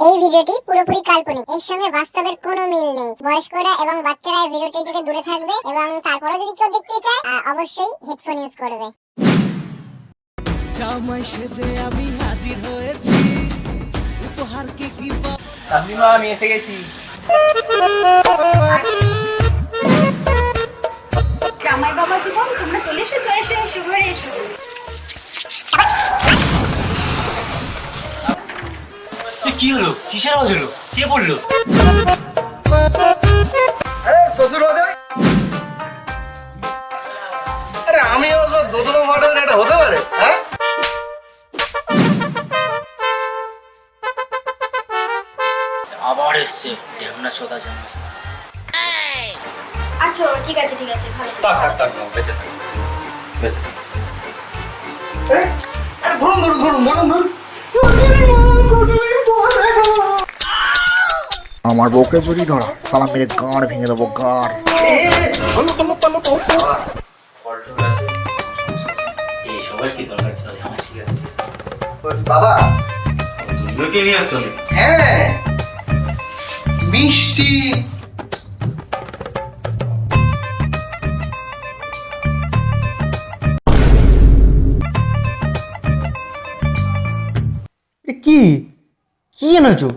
এই ভিডিওটি পুরোপুরি কাল্পনিক, এর সঙ্গে বাস্তবের কোনো মিল নেই। বয়স্করা এবং বাচ্চারা এই ভিডিওটি থেকে দূরে থাকবে এবং তারপরেও যদি কেউ দেখতে চায় অবশ্যই হেডফোন ইউজ করবে। জামাই সেজে আমি হাজির হয়েছি, উপহার কি কি তাসলিমা, আমি এসে গেছি। জামাই বাবা জীবন, তোমরা চলে এসেছো, এসো এসো ঘরে এসো। কি হলো? কিসের আওয়াজ হলো? কে বললো? আরে শ্বশুর মশাই, আরে আমি দোতলা মাঠের এটা হতে পারে? হ্যাঁ, আবার এসছে ঢেমনা চোদা জন্য। আচ্ছা ঠিক আছে ঠিক আছে, ভালো। থাক থাক থাক, বেঁচে থাক, বেঁচে থাক। আরে আরে ধরুন ধরুন ধরুন ধরুন ধরুন। আমার বউকে যদি ধরা সালাম মেরে গাঁড় ভেঙে দেবো, গাঁড়। এই সবার কি দরকার ছিল? আমার ঠিক আছে। বাবা, তুমিও কি নিয়ে আসছো? হ্যাঁ, মিষ্টি। কি কি এনেছো?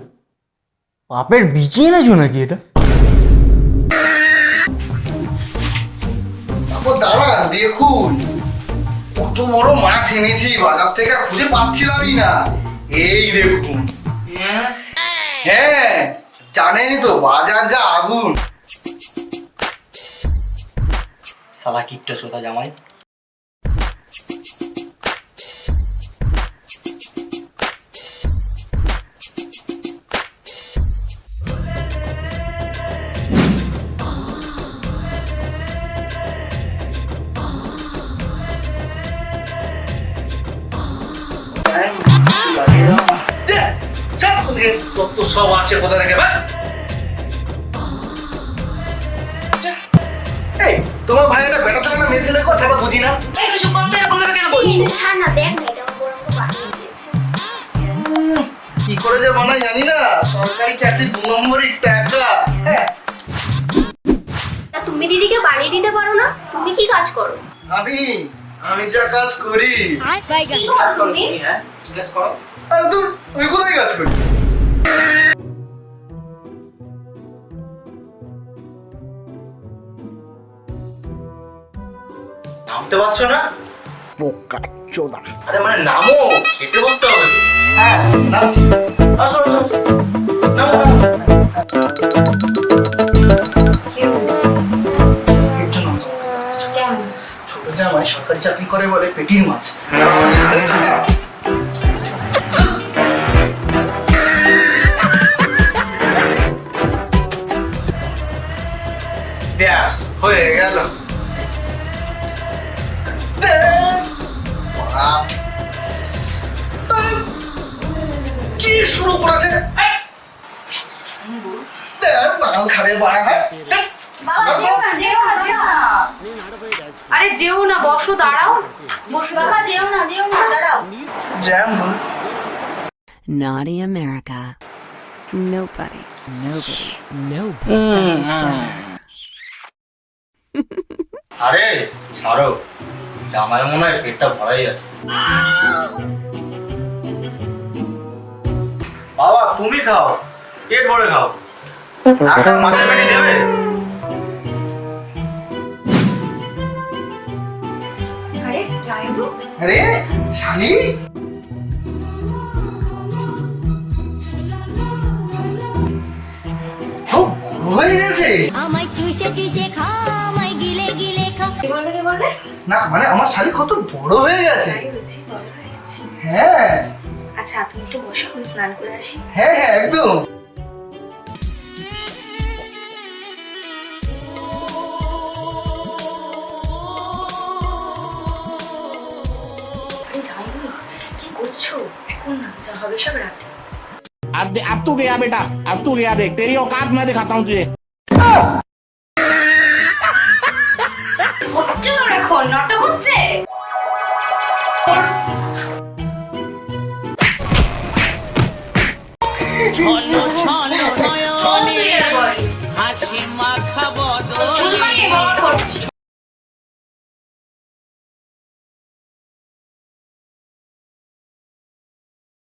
বাপের বিচি এনেছো নাকি এটা? তারপর দাঁড়ান, দেখুন কত বড় মাছ এনেছি, বাজার থেকে খুঁজে পাচ্ছিলামই না। এই দেখুন। হ্যাঁ, জানেনই তো বাজার যা আগুন। শালা কিপটা চোদা জামাই। কত সব আছে কোথা থেকে? এই তোমার ভাই একটা বেটা ছেলে না মেয়ে ছেলে কথা বুঝি না। এই কিছু করতে এরকম ভাবে কেন বলছো? ছাড় না, দেখ না, এটা আমার বড় বানিয়ে দিয়েছে। কি করে যে বানাই জানি না, সরকারি চাকরি 2 নম্বরের টাকা। হ্যাঁ, তা তুমি দিদিকে বানিয়ে দিতে পারো না? তুমি কি কাজ করো? আমি যা কাজ করি। কি করো তুমি? হ্যাঁ, কি কাজ করো? আরে তুই ওই কোথায় কাজ করি? নামতে পারছো না? বোকা চোদা। আরে মানে নামো, খেতে বসতে হবে তো। হ্যাঁ, নামছি। আসো আসো আসো। নামো নামো। কি হয়েছে? এর জন্য তোমাকে কাছে ছোট। কেমন? ছোট জামাই সরকারি চাকরি করে বলে পেটির মাছ। ব্যাস হয়ে গেল। কি শুরু করেছে? বাল খাবে বাড়া। বাবা যেও না, যেও না, যেও না। আরে যেও না, বসো, দাঁড়াও। বসো বাবা, যেও না, যেও না, দাঁড়াও। Jam ball. Naughty America. Nobody does it better. আরে ছাড়ো, জামাই মনে হয় পেটটা ভরাই আছে। বাবা তুমি খাও, পেট ভরে খাও। একটা মাছের পেটি দেবে? আরে জামাইবু, আরে শালি, খুব হয়ে গেছে। আমায় চুষে চুষে খা, আমায় গিলে গিলে খা। কি বললে, কি বললে? না মানে আমার শালি কত বড় হয়ে গেছে। তাই বলছি, বড় হয়ে গেছি। হ্যাঁ আচ্ছা তুমি একটু বসো, আমি স্নান করে আসি। হ্যাঁ হ্যাঁ, একদম। আরে জামাইবু, কি করছো? এখন না, যা হবে সব রাতে। अब तू गया बेटा, अब तू गया, देख तेरी औकात मैं दिखाता हूँ तुझे। হচ্ছে তোর এখন নাটক হচ্ছে। ছলো ছলো নয়নে